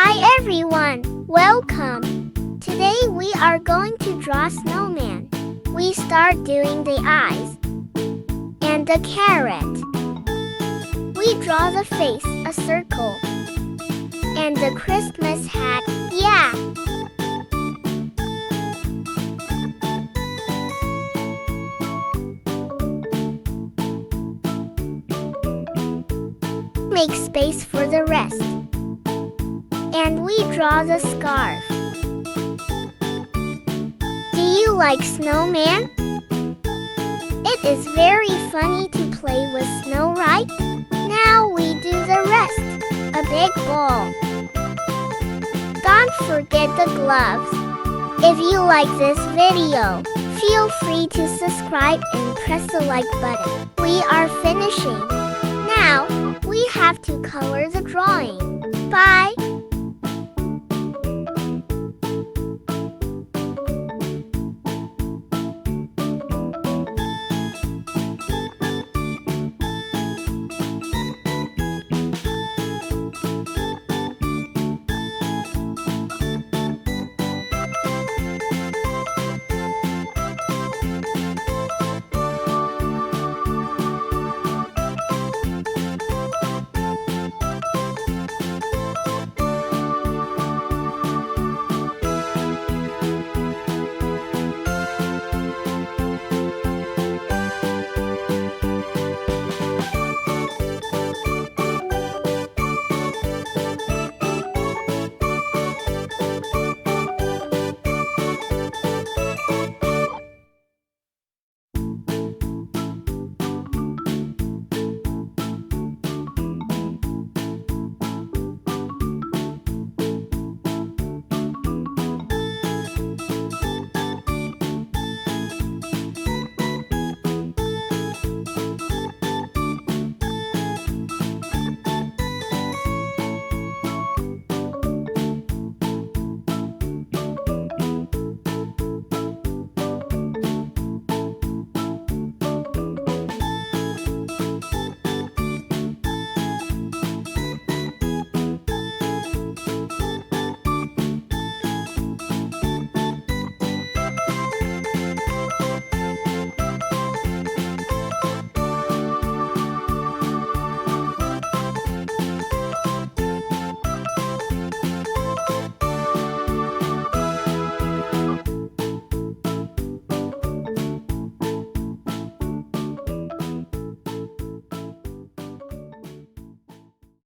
Hi everyone, welcome! Today we are going to draw Snowman. We start doing the eyes and the carrot. We draw the face, a circle, and the Christmas hat, yeah! Make space for the rest. And we draw the scarf. Do you like Snowman? It is very funny to play with snow, right? Now we do the rest. A big ball. Don't forget the gloves. If you like this video, feel free to subscribe and press the like button. We are finishing. Now, we have to color the drawing. Bye!